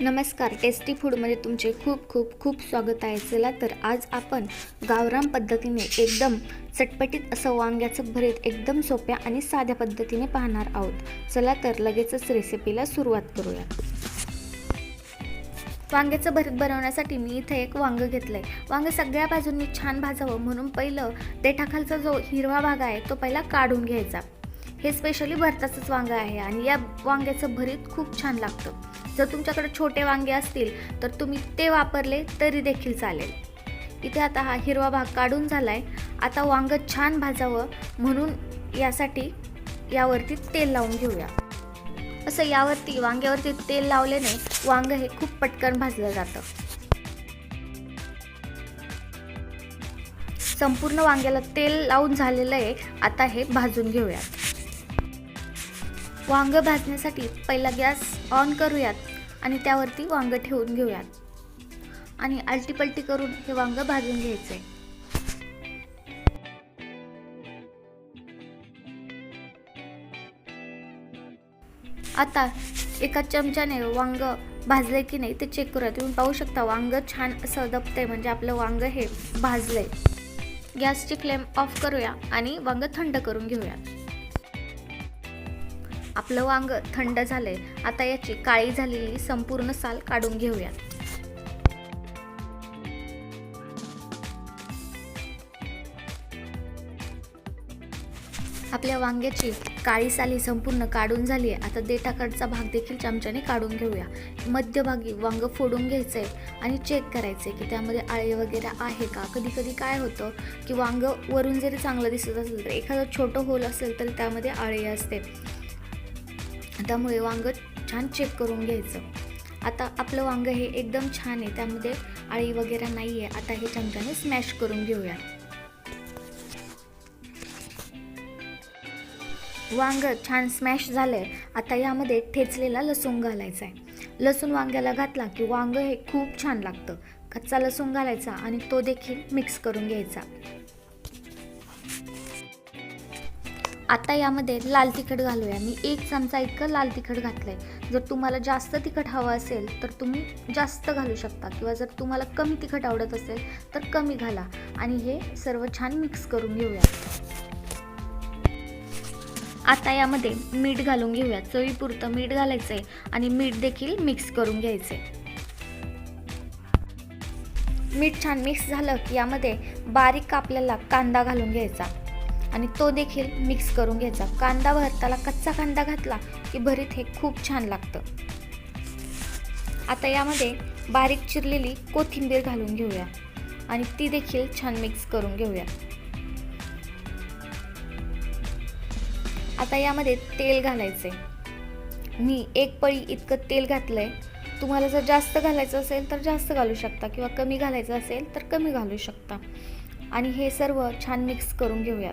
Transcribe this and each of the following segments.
नमस्कार, टेस्टी फूडमध्ये तुमचे खूप खूप खूप स्वागत आहे. चला तर आज आपण गावरान पद्धतीने एकदम चटपटीत असं वांग्याचं भरीत एकदम सोप्या आणि साध्या पद्धतीने पाहणार आहोत. चला तर लगेचच रेसिपीला सुरुवात करूया. वांग्याचं भरीत बनवण्यासाठी मी इथे एक वांग घेतलंय. वांग सगळ्या बाजूंनी छान भाजावं म्हणून पहिलं देठाखालचा जो हिरवा भाग आहे तो पहिला काढून घ्यायचा. हे स्पेशली भरताचंच वांग आहे आणि या वांग्याचं भरीत खूप छान लागतं. जर तुमच्याकडे छोटे वांगे असतील तर तुम्ही ते वापरले तरी देखील चालेल. इथे आता हा हिरवा भाग काढून झालाय. आता वांग छान भाजावं म्हणून यासाठी यावरती तेल लावून घेऊया. असं वांग्यावरती तेल लावल्याने वांग हे खूप पटकन भाजलं जातं. संपूर्ण वांग्याला तेल लावून झालेलं आहे. आता हे भाजून घेऊयात. वांग भाजण्यासाठी पहिला गॅस ऑन करूयात आणि त्यावरती वांग ठेवून घेऊयात आणि आलटीपलटी करून हे वांग भाजून घ्यायचे. आता एका चमच्याने वांग भाजले की नाही ते चेक करूयात. तुम्ही पाहू शकता वांग छान असं दबतंय, म्हणजे आपलं वांग हे भाजलंय. गॅसची फ्लेम ऑफ करूया आणि वांग थंड करून घेऊया. आपलं वांग थंड झालंय. आता याची काळी झालेली संपूर्ण साल काढून घेऊया. आपल्या वांग्याची काळी साली संपूर्ण काढून झाली आहे. आता देठाकडचा भाग देखील चमच्याने काढून घेऊया. मध्यभागी वांग फोडून घ्यायचंय आणि चेक करायचंय की त्यामध्ये आळे वगैरे आहे का. कधी कधी काय होतं की वांग वरून जरी चांगलं दिसत असेल तर एखादं छोटं होल असेल तरी त्यामध्ये आळे असते. त्यामुळे वांग छान चेक करून घ्यायचं. आता आपलं वांग हे एकदम छान आहे, त्यामध्ये आळी वगैरे नाही आहे. आता हे चमच्याने स्मॅश करून घेऊया. वांग छान स्मॅश झालंय. आता यामध्ये ठेचलेला लसूण घालायचा आहे. लसूण वांग्याला घातला की वांग हे खूप छान लागतं. कच्चा लसूण घालायचा आणि तो देखील मिक्स करून घ्यायचा. आता यामध्ये लाल तिखट घालूया. मी 1 चमचा इतकं लाल तिखट घातलंय. जर तुम्हाला जास्त तिखट हवं असेल तर तुम्ही जास्त घालू शकता किंवा जर तुम्हाला कमी तिखट आवडत असेल तर कमी घाला आणि हे सर्व छान मिक्स करून घेऊया. आता यामध्ये मीठ घालून घेऊया. चवीपुरतं मीठ घालायचंय आणि मीठ देखील मिक्स करून घ्यायचंय. मीठ छान मिक्स झालं की यामध्ये बारीक कापलेला कांदा घालून घ्यायचा आणि तो देखील मिक्स करून घ्यायचा. कांदा भरताना कच्चा कांदा घातला की भरीत हे खूप छान लागतं. आता यामध्ये बारीक चिरलेली कोथिंबीर घालून घेऊया आणि ती देखील छान मिक्स करून घेऊया. आता यामध्ये तेल घालायचे. मी 1 पळी इतकं तेल घातलंय. तुम्हाला जर जास्त घालायचं असेल तर जास्त घालू शकता किंवा कमी घालायचं असेल तर कमी घालू शकता आणि हे सर्व छान मिक्स करून घेऊया.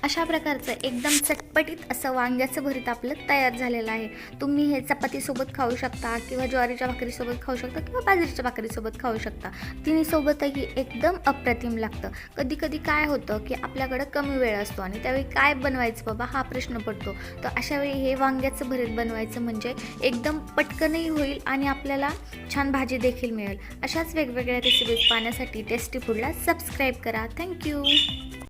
अशा प्रकारचं एकदम चटपटीत असं वांग्याचं भरीत आपलं तयार झालेलं आहे. तुम्ही हे चपातीसोबत खाऊ शकता किंवा ज्वारीच्या भाकरीसोबत खाऊ शकता किंवा बाजरीच्या भाकरीसोबत खाऊ शकता. तिन्हीसोबतही एकदम अप्रतिम लागतं. कधी कधी काय होतं की आपल्याकडं कमी वेळ असतो आणि त्यावेळी काय बनवायचं बाबा हा प्रश्न पडतो. तर अशावेळी हे वांग्याचं भरीत बनवायचं म्हणजे एकदम पटकनही होईल आणि आपल्याला छान भाजी देखील मिळेल. अशाच वेगवेगळ्या रेसिपीज पाहण्यासाठी टेस्टी फूडला सबस्क्राईब करा. थँक्यू.